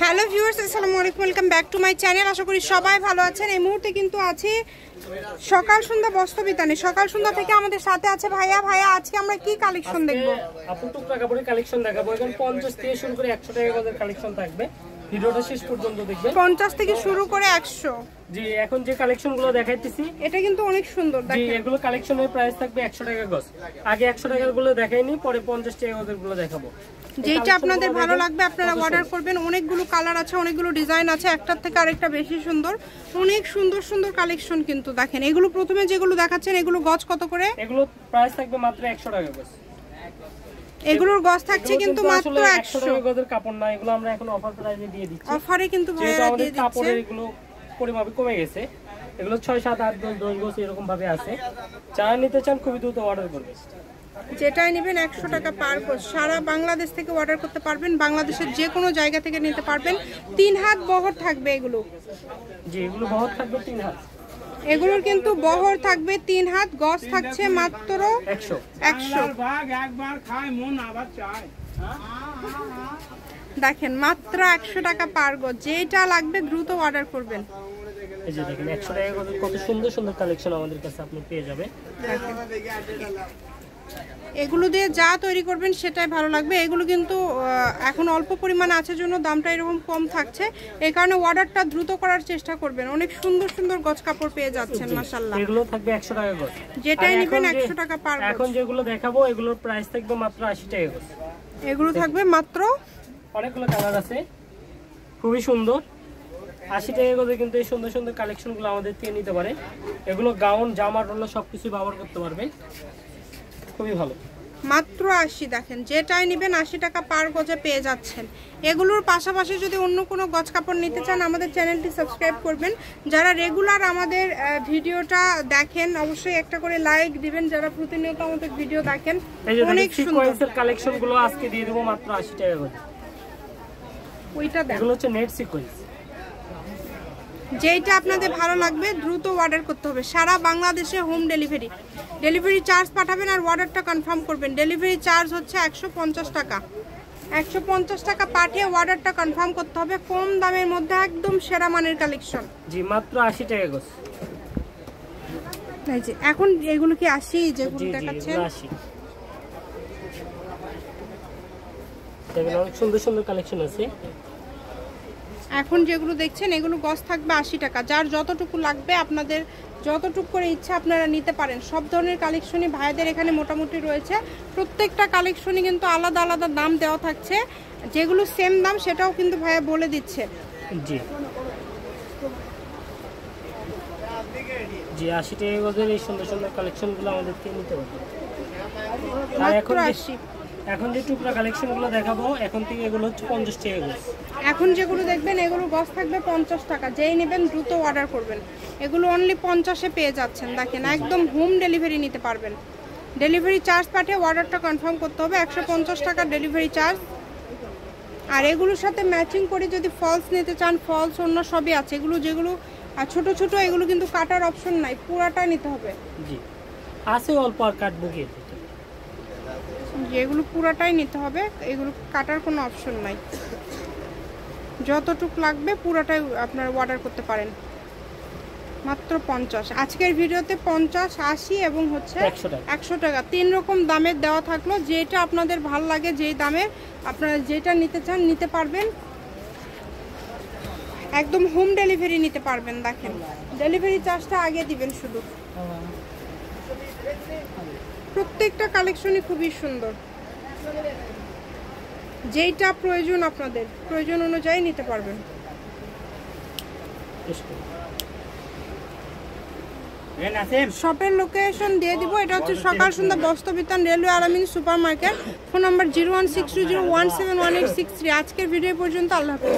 Hello viewers, আসসালামু আলাইকুম, welcome back to my channel. আশা করি সবাই ভালো আছেন। এই মুহূর্তে কিন্তু আছি সকাল সন্ধ্যা বস্ত্রবিতানে। সকাল সন্ধ্যা থেকে আমাদের সাথে আছে ভাইয়া। আজকে আমরা কি কালেকশন দেখব? আপু টুকরা কাপড়ের কালেকশন দেখাবো। এখানে 50 থেকে শুরু করে 100 টাকা গজের কালেকশন থাকবে। ভিডিওটা শেষ পর্যন্ত দেখবেন। 50 থেকে শুরু করে 100। জি, এখন যে কালেকশনগুলো দেখাইতেছি এটা কিন্তু অনেক সুন্দর। দেখেন, জি এগুলো কালেকশনের প্রাইস থাকবে 100 টাকা গজ। আগে 100 টাকার গুলো দেখাইনি, পরে 50 টাকা গজের গুলো দেখাবো। যেটা আপনাদের ভালো লাগবে আপনারা অর্ডার করবেন। অনেকগুলো কালার আছে, অনেকগুলো ডিজাইন আছে, একটার থেকে আরেকটা বেশি সুন্দর। অনেক সুন্দর সুন্দর কালেকশন কিন্তু দেখেন। এগুলো প্রথমে যেগুলো দেখাচ্ছেন এগুলো গজ কত করে? এগুলো প্রাইস থাকবে মাত্র 100 টাকা গজ। এগুলোর গজ থাকছে কিন্তু মাত্র 100 টাকা গজের কাপড় না, এগুলো আমরা এখন অফার প্রাইসে দিয়ে দিচ্ছি। অফারে কিন্তু ভাইয়া দিয়ে দিচ্ছে। কাপড়ের এগুলো পরিমাপ কমে গেছে। এগুলো 6 7 8 10 গজ এরকম ভাবে আছে। যারা নিতে চান খুবই দ্রুত অর্ডার করবেন। যেটাই নেবেন 100 টাকা পার গজ। সারা বাংলাদেশ থেকে অর্ডার করতে পারবেন, বাংলাদেশের যে কোনো জায়গা থেকে নিতে পারবেন। 3 হাত বহর থাকবে এগুলো। জি, এগুলো বহর থাকবে 3 হাত। এগুলোর কিন্তু বহর থাকবে 3 হাত, গজ থাকছে মাত্র 100। একবার খায় মন আবার চায়। দেখেন মাত্র 100 টাকা পার গজ। যেটা লাগবে দ্রুত অর্ডার করবেন। এই যে দেখেন 100 টাকা গজের কত সুন্দর সুন্দর কালেকশন আমাদের কাছে আপনি পেয়ে যাবেন। এগুলো দিয়ে যা তৈরি করবেন সেটাই ভালো লাগবে। এগুলো কিন্তু এখন অল্প পরিমাণে আছে জন্য দামটা এরকম কম থাকছে। এই কারণে অর্ডারটা দ্রুত করার চেষ্টা করবেন। অনেক সুন্দর সুন্দর গজ কাপড় পেয়ে যাচ্ছেন মাশাআল্লাহ। এগুলো থাকবে 100 টাকা গজ। যেটাই নেবেন 100 টাকা পার গজ। এখন যেগুলো দেখাবো এগুলোর প্রাইস থাকবে মাত্র 80 টাকা গজ। এগুলো থাকবে মাত্র, অনেকগুলো কালার আছে, খুবই সুন্দর। 80 টাকা গজে কিন্তু এই সুন্দর সুন্দর কালেকশনগুলো আমাদের থেকে নিতে পারে। এগুলো গাউন, জামা, টোলা সবকিছু ব্যবহার করতে পারবেন। খুবই ভালো, মাত্র 80। দেখেন যেটাই নেবেন 80 টাকা পার গজে পেয়ে যাচ্ছেন। এগুলোর পাশাপাশি যদি অন্য কোনো গজ কাপড় নিতে চান আমাদের চ্যানেলটি সাবস্ক্রাইব করবেন। যারা রেগুলার আমাদের ভিডিওটা দেখেন অবশ্যই একটা করে লাইক দিবেন। যারা প্রতিনিয়ত আমাদের ভিডিও দেখেন, অনেক সুন্দর কালেকশনগুলো আজকে দিয়ে দেব মাত্র 80 টাকা গজে। ওইটা দেখেন, এগুলো হচ্ছে নেট সিকোয়েন্স। যেটা আপনাদের ভালো লাগবে দ্রুত অর্ডার করতে হবে। সারা বাংলাদেশে হোম ডেলিভারি। ডেলিভারি চার্জ পাঠাবেন আর অর্ডারটা কনফার্ম করবেন। ডেলিভারি চার্জ হচ্ছে 150 টাকা। 150 টাকা পাঠিয়ে অর্ডারটা কনফার্ম করতে হবে। কম দামের মধ্যে একদম সেরা মানের কালেকশন। জি, মাত্র 80 টাকা গজ। এই যে এখন এগুলো কি 80 যেগুলো দেখাচ্ছেন? 80। দেখেন অনেক সুন্দর সুন্দর কালেকশন আছে। এখন যেগুলো দেখছেন এগুলো গজ থাকবে 80 টাকা। যার যতটুকু লাগবে আপনাদের যতটুকু করে ইচ্ছা আপনারা নিতে পারেন। সব ধরনের কালেকশনই ভাইদের এখানে মোটামুটি রয়েছে। প্রত্যেকটা কালেকশনই কিন্তু আলাদা আলাদা দাম দেওয়া থাকছে। যেগুলো সেম দাম সেটাও কিন্তু ভাইয়া বলে দিচ্ছে। জি জি, 80 টাকা গজের এই সুন্দর সুন্দর কালেকশনগুলো আমাদের থেকে নিতে পারবেন। আর এখন যে টুকরা কালেকশনগুলো দেখাবো এখন থেকে এগুলো হচ্ছে 50 টাকা গজ। এখন যেগুলো দেখবেন এগুলো গজ থাকবে 50 টাকা। যেই নেবেন দ্রুত অর্ডার করবেন। এগুলো অনলি 50-এ পেয়ে যাচ্ছেন। দেখেন একদম হোম ডেলিভারি নিতে পারবেন। ডেলিভারি চার্জ পাঠিয়ে অর্ডারটা কনফার্ম করতে হবে। 150 টাকা ডেলিভারি চার্জ। আর এগুলোর সাথে ম্যাচিং করে যদি ফলস নিতে চান, ফলস অন্য সবই আছে। এগুলো যেগুলো ছোট ছোট এগুলো কিন্তু কাটার অপশন নাই, পুরাটা নিতে হবে। জি, আছে অল্প আর কাটবো কি, এগুলো পুরাটাই নিতে হবে। এগুলো কাটার কোনো অপশন নাই। যতটুক লাগবে পুরাটাই আপনারা অর্ডার করতে পারেন। মাত্র 50। আজকের ভিডিওতে 50, 80 এবং হচ্ছে 100 টাকা 3 রকম দামের দেওয়া থাকলো। যেটা আপনাদের ভালো লাগে, যেই দামের আপনারা যেটা নিতে চান নিতে পারবেন। একদম হোম ডেলিভারি নিতে পারবেন। দেখেন ডেলিভারি চার্জটা আগে দিবেন শুধু। প্রত্যেকটা কালেকশনই খুবই সুন্দর। যেইটা প্রয়োজন আপনাদের প্রয়োজন অনুযায়ী নিতে পারবেন। শপের লোকেশন দিয়ে দিব। এটা হচ্ছে সকাল সন্ধ্যা বস্ত্রবিতান, রেলওয়ে আলামিন সুপার মার্কেট। Phone number 0162017163। আজকের ভিডিও পর্যন্ত। আল্লাহ হাফেজ।